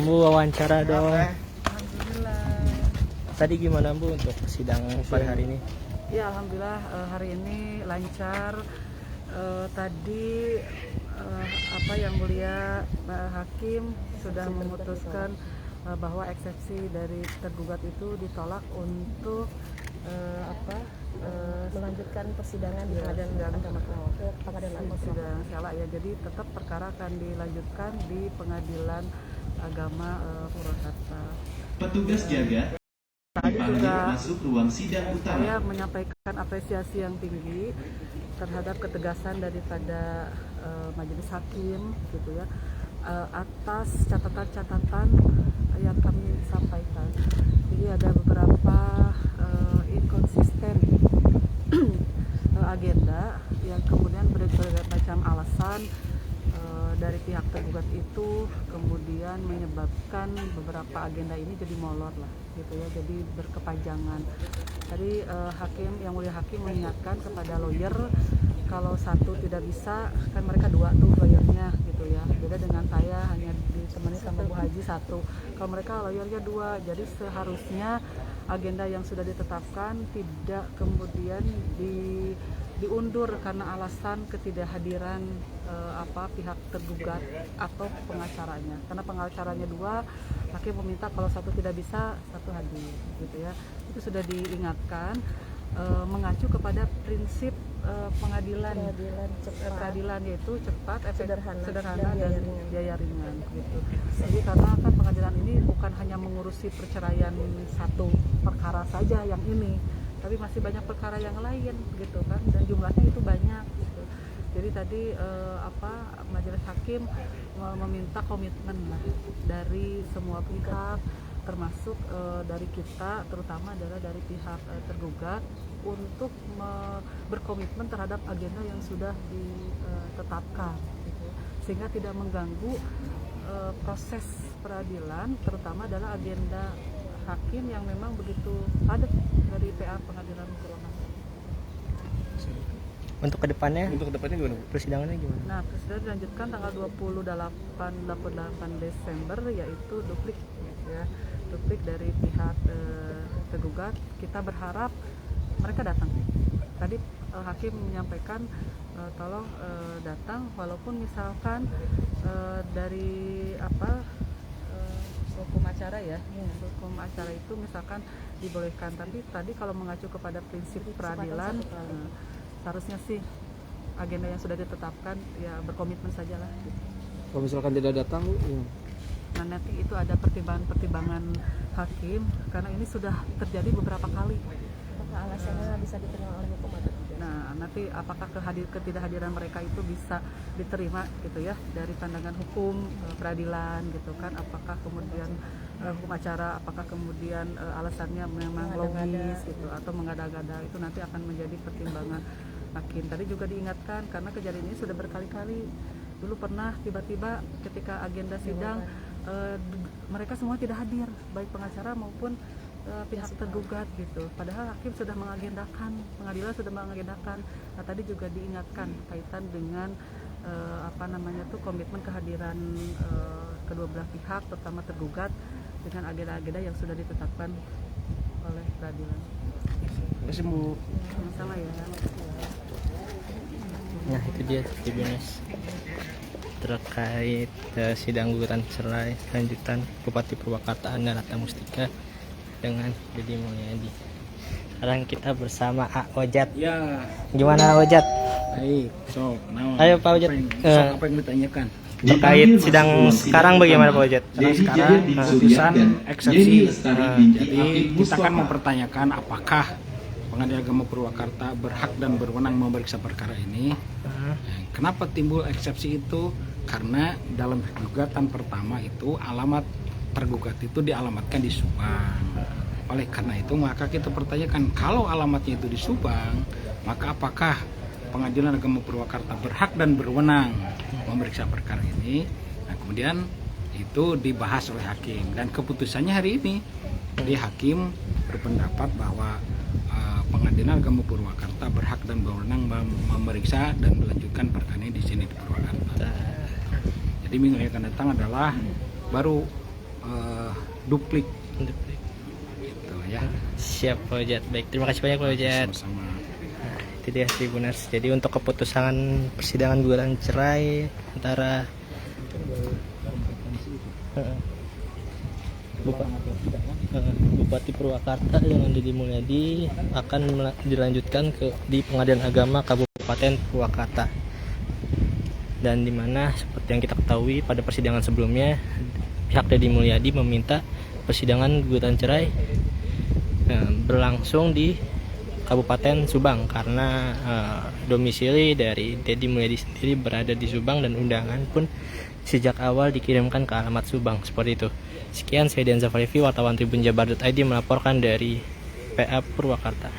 Bu, wawancara dong. Alhamdulillah. Tadi gimana Bu untuk sidang pada hari ini? Ya alhamdulillah hari ini lancar. Tadi apa yang mulia Hakim sudah memutuskan bahwa eksepsi dari tergugat itu ditolak untuk melanjutkan persidangan di pengadilan persidangan Salak ya. Jadi tetap perkara akan dilanjutkan di Pengadilan Agama Purwakarta. Petugas jaga Tadi juga masuk ruang sidang utama. saya menyampaikan apresiasi yang tinggi terhadap ketegasan daripada majelis hakim gitu ya, atas catatan-catatan yang kami sampaikan. Jadi ada beberapa inkonsisten agenda yang kemudian berbagai macam alasan dari pihak tergugat itu kemudian menyebabkan beberapa agenda ini jadi molor lah gitu ya, jadi berkepanjangan. Tadi yang mulia hakim mengingatkan kepada lawyer kalau satu tidak bisa, kan mereka dua tuh lawyernya gitu ya, beda dengan saya hanya ditemani sama Bu Haji satu, kalau mereka lawyernya dua. Jadi seharusnya agenda yang sudah ditetapkan tidak kemudian diundur karena alasan ketidakhadiran pihak tergugat atau pengacaranya, karena pengacaranya dua, hakim meminta kalau satu tidak bisa satu hadir gitu ya. Itu sudah diingatkan mengacu kepada prinsip peradilan yaitu cepat, sederhana dan biaya ringan gitu. Jadi karena kan pengadilan ini bukan hanya mengurusi perceraian satu perkara saja yang ini, tapi masih banyak perkara yang lain gitu kan, dan jumlahnya itu banyak gitu. Jadi tadi majelis hakim meminta komitmen lah dari semua pihak, termasuk dari kita, terutama adalah dari pihak tergugat, untuk berkomitmen terhadap agenda yang sudah ditetapkan gitu, sehingga tidak mengganggu proses peradilan, terutama adalah agenda hakim yang memang begitu padat dari PA Pengadilan Purwakarta. Untuk kedepannya gimana? persidangannya gimana? Nah, persidangan dilanjutkan tanggal 28 Desember, yaitu duplik ya, duplik dari pihak tergugat. Kita berharap mereka datang. Tadi hakim menyampaikan tolong datang, walaupun misalkan dari hukum acara ya, hukum acara itu misalkan dibolehkan, tapi tadi kalau mengacu kepada prinsip peradilan seharusnya sih agenda yang sudah ditetapkan ya berkomitmen sajalah gitu. Kalau misalkan tidak datang, ya. Nah nanti itu ada pertimbangan hakim, karena ini sudah terjadi beberapa kali. Apakah alasannya bisa diterima oleh hukum atau tidak? Nah nanti apakah ketidakhadiran mereka itu bisa diterima gitu ya dari pandangan hukum peradilan gitu kan, apakah kemudian hukum acara, apakah kemudian alasannya memang logis gitu atau mengada-gada, itu nanti akan menjadi pertimbangan hakim. Tadi juga diingatkan karena kejadian ini sudah berkali-kali. Dulu pernah tiba-tiba ketika agenda sidang mereka semua tidak hadir, baik pengacara maupun pihak tergugat gitu. Padahal hakim sudah mengagendakan, pengadilan sudah mengagendakan. Nah tadi juga diingatkan kaitan dengan komitmen kehadiran kedua belah pihak, terutama tergugat, dengan agenda-agenda yang sudah ditetapkan oleh peradilan. Masih Bu. Sama ya. Nah itu dia Tribuners terkait sidang gugatan cerai lanjutan Bupati Purwakarta Andarata Mustika dengan Deddy Mulyadi. Sekarang kita bersama A Ojat. Ya. Gimana Ojat? Baik. So, Ayo Pak Ojat. Apa yang ditanyakan? Terkait sidang sekarang bagaimana Pak Ojat? Sekarang putusan eksepsi. Jadi kita akan mempertanyakan apakah Pengadilan Agama Purwakarta berhak dan berwenang memeriksa perkara ini. Kenapa timbul eksepsi itu? Karena dalam gugatan pertama itu alamat tergugat itu dialamatkan di Subang. Oleh karena itu maka kita pertanyakan, kalau alamatnya itu di Subang, maka apakah Pengadilan Agama Purwakarta berhak dan berwenang memeriksa perkara ini? Nah, kemudian itu dibahas oleh hakim dan keputusannya hari ini. Jadi hakim berpendapat bahwa Pengadilan Agama Purwakarta berhak dan berwenang memeriksa dan melanjutkan perkara ini di sini di Purwakarta. Jadi minggu yang akan datang adalah baru duplik gitu ya. Siap Pak Ojat. Baik, terima kasih banyak Pak Ojat. Sama-sama. Itu dia Tribuners. Jadi untuk keputusan persidangan gugatan cerai antara Bupati Purwakarta dengan Deddy Mulyadi akan dilanjutkan di Pengadilan Agama Kabupaten Purwakarta. Dan dimana seperti yang kita ketahui pada persidangan sebelumnya, pihak Deddy Mulyadi meminta persidangan gugatan cerai berlangsung di Kabupaten Subang karena domisili dari Deddy Mulyadi sendiri berada di Subang dan undangan pun sejak awal dikirimkan ke alamat Subang, seperti itu. Sekian, saya Dian Zafarivi, wartawan Tribun Jabar.id melaporkan dari PA Purwakarta.